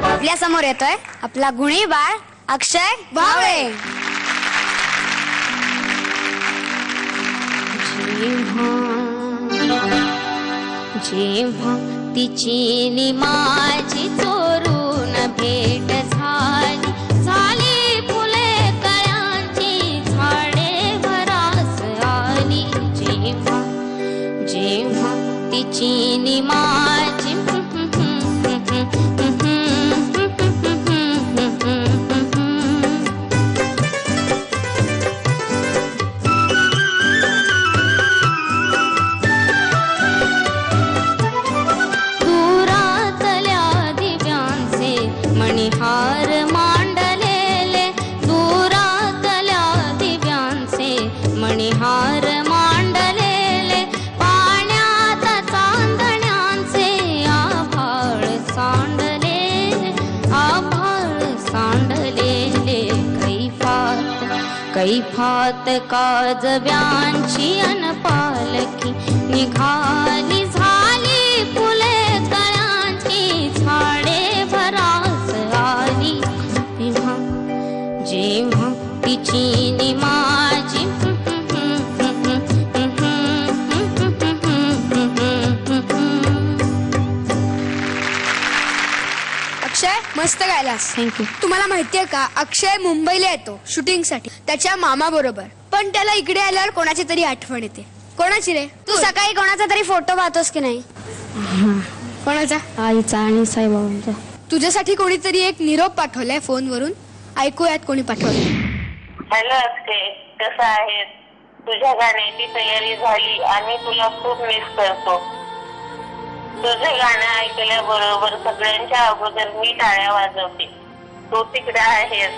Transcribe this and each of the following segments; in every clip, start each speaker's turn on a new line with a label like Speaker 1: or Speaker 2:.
Speaker 1: आपल्या समोर येतोय आपला गुणी बाळ अक्षय भावे. जेव्हा तिची नि माझी चोरून भेट झाली, झाली फुले कळ्यांची झाडे भरास आली. जेव्हा जेव्हा तिची नि माझी हार मांडलेले, दुरातल्या दिव्यांचे मणिहार मांडलेले, पाण्यात चांदण्यांचे आभाळ सांडलेले, आभाळ सांडलेले. कैफात काजव्यांची अनपालकी निघाली, झाली फुले कळ्यांची झाडे भरास आली. जेव्हा तिची नि माझी
Speaker 2: अक्षय मस्त गायलास.
Speaker 1: थँक्यू.
Speaker 2: तुम्हाला माहितीये का अक्षय मुंबईला येतो शूटिंग साठी त्याच्या मामा बरोबर, पण त्याला इकडे आल्यावर कोणाची तरी आठवण येते. कोणाची रे?
Speaker 1: तू सकाळी कोणाचा तरी फोटो पाहतोस की नाही?
Speaker 2: कोणाचा?
Speaker 1: आईचा आणि साईबाबांचा.
Speaker 2: तुझ्यासाठी कोणीतरी एक निरोप पाठवलाय फोनवरून, ऐकूयात कोणी पाठवलं.
Speaker 3: हॅलो अक्षय, कसं आहेस? तुझ्या गाण्याची तयारी झाली आणि तुला खूप मिस करतो. तुझं गाणं ऐकल्याबरोबर सगळ्यांच्या अगोदर मी टाळ्या वाजवते. तू तिकडे आहेस,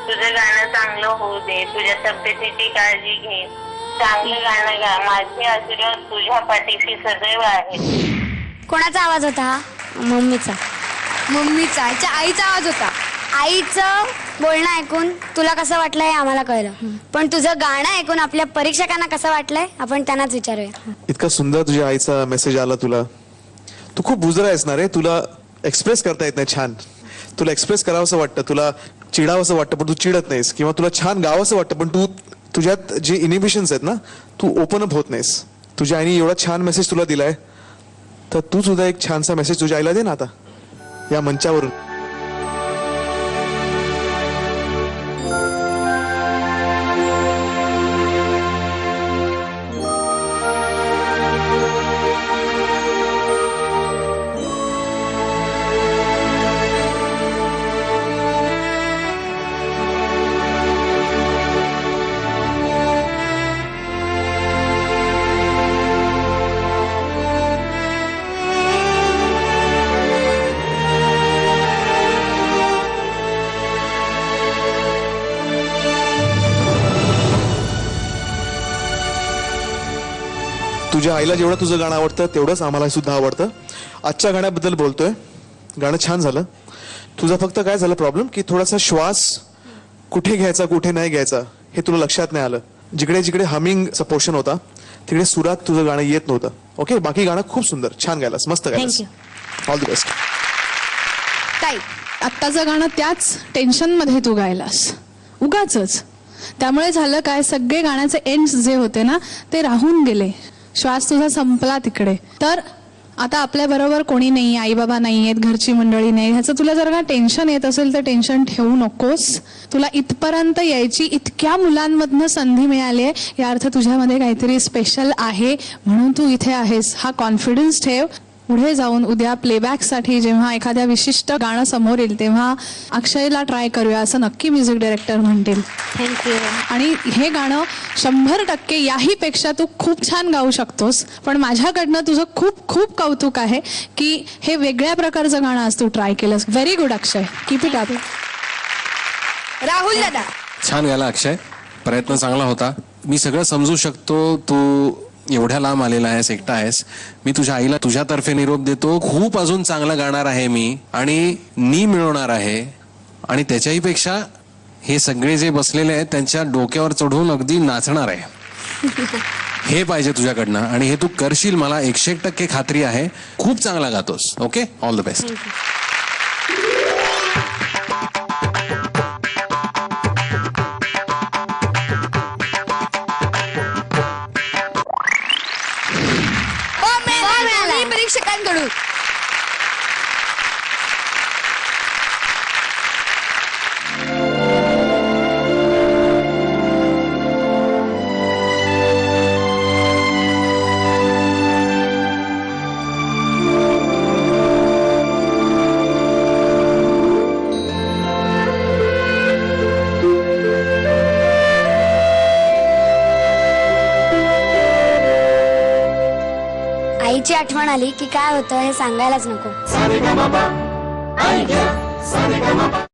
Speaker 3: तुझं गाणं चांगलं होऊ दे. तुझ्या तब्येतीची काळजी घे, चांगलं गाणं गा. माझे आशीर्वाद तुझ्या पाठीशी सदैव आहेत.
Speaker 1: कोणाचा आवाज होता हा? मम्मीचा.
Speaker 2: मम्मीचा, याच्या आईचा आवाज होता.
Speaker 1: आईचं बोलणं ऐकून तुला कसं वाटलं हे आम्हाला कळलं, पण तुझं गाणं ऐकून आपल्या परीक्षकांना कसं वाटलंय आपण त्यांनाच विचारूया.
Speaker 4: इतका सुंदर तुझ्या आईचा मेसेज आला तुला. तू खूप बुजरा आहेस ना रे, तुला एक्सप्रेस करता येत नाही छान. तुला एक्सप्रेस करावंसं वाटतं, तुला चिडावंसं वाटतं पण तू चिडत नाहीस, किंवा तुला छान गावंसं वाटतं पण तू तुझ्यात जे इनिबिशन्स आहेत ना तू ओपन अप होत नाहीस. तुझ्या आईने एवढा छान मेसेज तुला दिलाय, तर तू सुद्धा एक छानसा मेसेज तुझ्या आईला दे ना आता या मंचावरून. तुझ्या आईला जेवढं तुझं गाणं आवडतं तेवढंच आम्हाला सुद्धा आवडतं. आजच्या गाण्याबद्दल बोलतोय. गाणं छान झालं. तुझा फक्त काय झालं प्रॉब्लेम की थोडासा श्वास कुठे घ्यायचा कुठे नाही घ्यायचा हे तुला लक्षात नाही आलं. जिकडे जिकडे हमिंगचा पोर्शन होता तिकडे सुरात तुझं गाणं येत नव्हतं. ओके, बाकी गाणं खूप सुंदर, छान गायलास, मस्त गायलास. All the best.
Speaker 2: ताई,
Speaker 5: आत्ताचं गाणं त्याच टेन्शन मध्ये तू गायलास उगाचच. त्यामुळे झालं काय, सगळे गाण्याचे एंड्स जे होते ना ते राहून गेले. श्वास तुझा संपला तिकडे. तर आता आपल्या बरोबर कोणी नाही, आई बाबा नाही आहेत, घरची मंडळी नाही, ह्याचं तुला जर का टेन्शन येत असेल तर टेन्शन ठेवू नकोस. तुला इथपर्यंत यायची इतक्या मुलांमधनं संधी मिळाली आहे, या अर्थ तुझ्यामध्ये काहीतरी स्पेशल आहे म्हणून तू इथे आहेस. हा कॉन्फिडन्स ठेव. पुढे जाऊन उद्या प्लेबॅकसाठी जेव्हा एखाद्या विशिष्ट गाणं समोर येईल तेव्हा अक्षयला ट्राय करूया असं नक्की म्युझिक डायरेक्टर म्हणतील.
Speaker 1: थँक्यू.
Speaker 5: आणि हे गाणं 100% याही पेक्षा तू खूप छान गाऊ शकतोस. पण माझ्याकडनं तुझं खूप खूप कौतुक आहे की हे वेगळ्या प्रकारचं गाणं आज तू ट्राय केलंस. Very good Akshay, keep it up.
Speaker 2: Rahul दादा,
Speaker 6: छान गाला अक्षय, प्रयत्न चांगला होता. मी सगळं समजू शकतो, तू एवढ्या लांब आलेला आहेस, एकटा आहेस. मी तुझ्या आईला तुझ्यातर्फे निरोप देतो. खूप अजून चांगलं गाणार आहे मी आणि मिळवणार आहे. आणि त्याच्याही पेक्षा हे सगळे जे बसलेले आहेत त्यांच्या डोक्यावर चढून अगदी नाचणार आहे. हे पाहिजे तुझ्याकडनं आणि हे तू करशील, मला 101% खात्री आहे. खूप चांगला गातोस. Okay, all the best.
Speaker 2: दोन्ही परीक्षकांकडून
Speaker 1: आईची आठवण आली की काय होतं हे सांगायलाच नको.